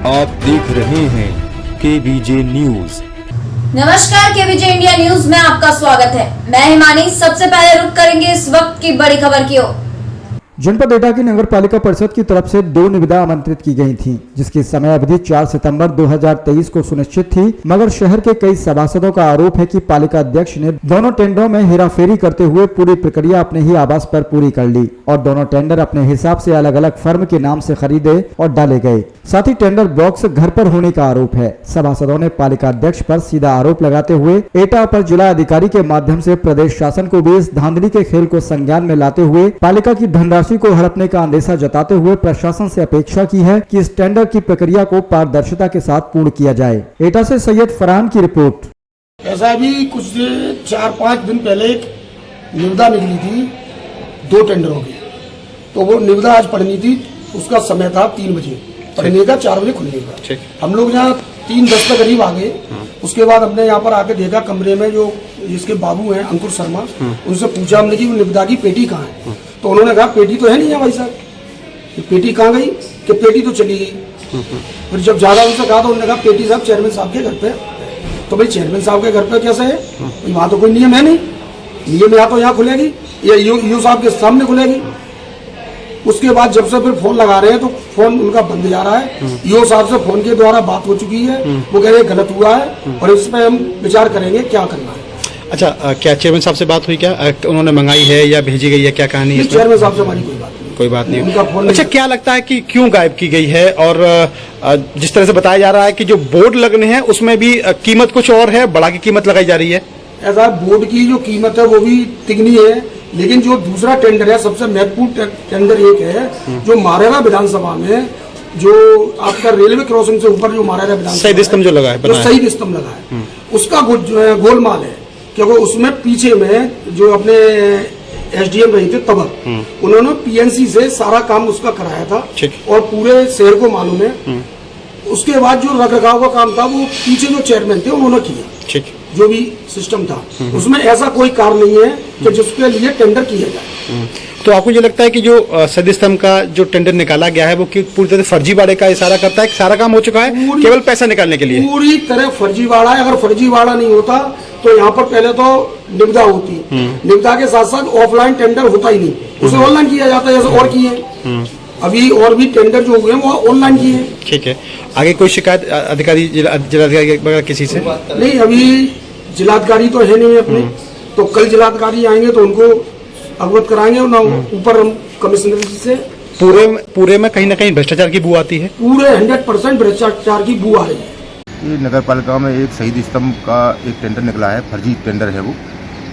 आप देख रहे हैं केबीजे न्यूज। नमस्कार, केबीजे इंडिया न्यूज में आपका स्वागत है। मैं हिमानी। सबसे पहले रुक करेंगे इस वक्त की बड़ी खबर की ओर। जनपद एटा की नगर पालिका परिषद की तरफ से 2 निविदा आमंत्रित की गई थीं, जिसकी समय अवधि 4 सितंबर 2023 को सुनिश्चित थी, मगर शहर के कई सभासदों का आरोप है कि पालिका अध्यक्ष ने दोनों टेंडरों में हेराफेरी करते हुए पूरी प्रक्रिया अपने ही आवास पर पूरी कर ली और दोनों टेंडर अपने हिसाब से अलग अलग फर्म के नाम से खरीदे और डाले गए। साथ ही टेंडर बॉक्स घर पर होने का आरोप है। सभासदों ने पालिका अध्यक्ष पर सीधा आरोप लगाते हुए एटा पर जिला अधिकारी के माध्यम से प्रदेश शासन को भी इस धांधली के खेल को संज्ञान में लाते हुए पालिका की धनराशि को हड़पने का अंदेशा जताते हुए प्रशासन से अपेक्षा की है कि इस टेंडर की प्रक्रिया को पारदर्शिता के साथ पूर्ण किया जाए। एटा से सैयद फरहान की रिपोर्ट। ऐसा भी कुछ 4-5 दिन पहले एक निविदा निकली थी 2 टेंडरों की, तो वो निविदा आज पढ़नी थी। उसका समय था 3 बजे पढ़ने का, 4 बजे खुलने का। हम लोग यहाँ 3:10 के करीब आ गए। उसके बाद हमने यहाँ पर आके देखा कमरे में जो जिसके बाबू हैं अंकुर शर्मा, उनसे पूछा हमने कि वो निविदा की पेटी कहाँ है। तो उन्होंने कहा पेटी तो है नहीं है भाई साहब। पेटी कहाँ गई कि पेटी तो चली गई। फिर जब ज्यादा उनसे कहा तो उन्होंने कहा पेटी साहब चेयरमैन साहब के घर पे। तो भाई चेयरमैन साहब के घर पे कैसे है, वहाँ तो कोई नियम है नहीं। नियम या तो यहाँ खुलेगी या यू साहब के सामने खुलेगी। उसके बाद जब से फिर फोन लगा रहे हैं तो फोन उनका बंद जा रहा है। ईओ साहब से फोन के द्वारा बात हो चुकी है, वो कह रहे गलत हुआ है और इस पे हम विचार करेंगे क्या करना है। अच्छा, क्या चेयरमैन साहब से बात हुई, क्या उन्होंने मंगाई है या भेजी गई है, क्या कहानी है? चेयरमैन साहब से हमारी कोई बात नहीं। उनका फोन। अच्छा, क्या लगता है कि क्यों गायब की गई है? और जिस तरह से बताया जा रहा है कि जो बोर्ड लगने हैं उसमें भी कीमत कुछ और है, बढ़ा की कीमत लगाई जा रही है। ऐसा बोर्ड की जो कीमत है वो भी तिगनी है, लेकिन जो दूसरा टेंडर है सबसे महत्वपूर्ण टेंडर एक है जो मारेरा विधानसभा में जो आपका रेलवे क्रॉसिंग से ऊपर जो मारेरा विधानसभा शहीद स्तंभ जो लगा है, जो शहीद स्तंभ लगा है, उसका गोलमाल है। क्योंकि उसमें पीछे में जो अपने एसडीएम रही थे तब उन्होंने पीएनसी से सारा काम उसका कराया था और पूरे शहर को मालूम है। उसके बाद जो रखरखाव का काम था वो पीछे जो चेयरमैन थे उन्होंने किया। जो भी सिस्टम था उसमें ऐसा कोई कार्य नहीं है कि जिसके लिए टेंडर किया जाए। तो आपको ये लगता है कि जो शहीद स्तंभ का जो टेंडर निकाला गया है वो पूरी तरह फर्जीवाड़े का इशारा करता है? सारा काम हो चुका है, केवल पैसा निकालने के लिए पूरी तरह फर्जीवाड़ा है। अगर फर्जीवाड़ा नहीं होता तो यहाँ पर पहले तो निविदा होती, निविदा के साथ साथ ऑफलाइन टेंडर होता ही नहीं, उसे ऑनलाइन किया जाता है जैसे और किए। अभी और भी टेंडर जो हुए हैं वो ऑनलाइन किए। ठीक है, आगे कोई शिकायत अधिकारी जिलाधिकारी किसी से नहीं? अभी जिलाधिकारी तो है नहीं अपने, तो कल जिलाधिकारी आएंगे तो उनको अवगत कराएंगे और ना ऊपर हम कमिश्नर से। पूरे में कहीं ना कहीं भ्रष्टाचार की बू आती है। पूरे 100% भ्रष्टाचार की बू आ रही है। ये नगर पालिका में एक शहीद स्तंभ का एक टेंडर निकला है, फर्जी टेंडर है वो,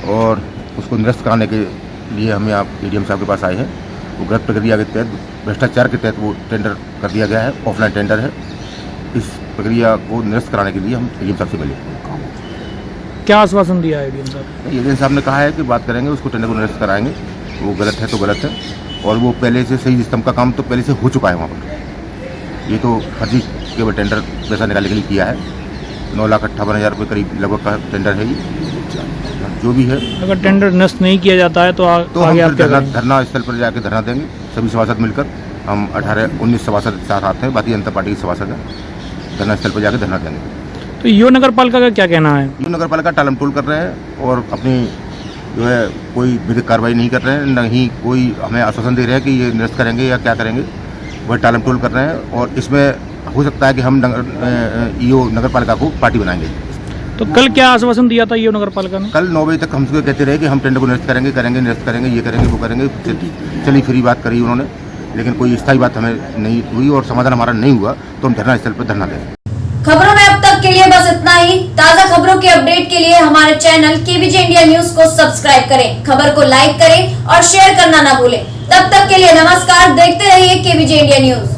और उसको निरस्त कराने के लिए हम यहाँ एडीएम साहब के पास आए हैं। वो गलत प्रक्रिया के तहत, भ्रष्टाचार के तहत वो टेंडर कर दिया गया है, ऑफलाइन टेंडर है। इस प्रक्रिया को निरस्त कराने के लिए हम एडीएम साहब से मिले। क्या आश्वासन दिया है एडीएम साहब? एडीएम साहब ने कहा है कि बात करेंगे, उसको टेंडर को निरस्त कराएंगे। वो गलत है तो गलत है, और वो पहले से शहीद स्तंभ का काम तो पहले से हो चुका है वहाँ पर। ये तो फर्जी केवल टेंडर पैसा निकालने के लिए किया है। 9,58,000 रुपये करीब लगभग का टेंडर है ये, जो भी है। अगर टेंडर नष्ट नहीं किया जाता है तो आगे आप धरना स्थल पर जाकर धरना देंगे। सभी सभासद मिलकर, हम 18-19 सभासद साथ आते हैं, भारतीय जनता पार्टी के सभासद हैं। धरना स्थल पर जाकर धरना देंगे। तो यो नगर पालिका का क्या कहना है? यो नगर पालिका टालम टोल कर रहे हैं और अपनी जो है कोई विधिक कार्रवाई नहीं कर रहे हैं, न ही कोई हमें आश्वासन दे रहे हैं कि ये निरस्त करेंगे या क्या करेंगे। वह टालम टोल कर रहे हैं और इसमें हो सकता है कि हम ईओ नगर पालिका को पार्टी बनाएंगे। तो कल क्या आश्वासन दिया था ईओ नगर पालिका ने? कल 9 बजे तक हमसे कहते रहे कि हम टेंडर को निरस्त करेंगे, निरस्त करेंगे, ये करेंगे, वो करेंगे। चली फिरी बात करी उन्होंने, लेकिन कोई स्थायी बात हमें नहीं हुई और समाधान हमारा नहीं हुआ, तो हम धरना स्थल पर धरना देंगे। खबरों में अब तक के लिए बस इतना ही। ताज़ा खबरों के अपडेट के लिए हमारे चैनल केबीजे इंडिया न्यूज को सब्सक्राइब करें, खबर को लाइक करें और शेयर करना ना भूलें। तब तक के लिए नमस्कार, देखते रहिए केबीजे इंडिया न्यूज।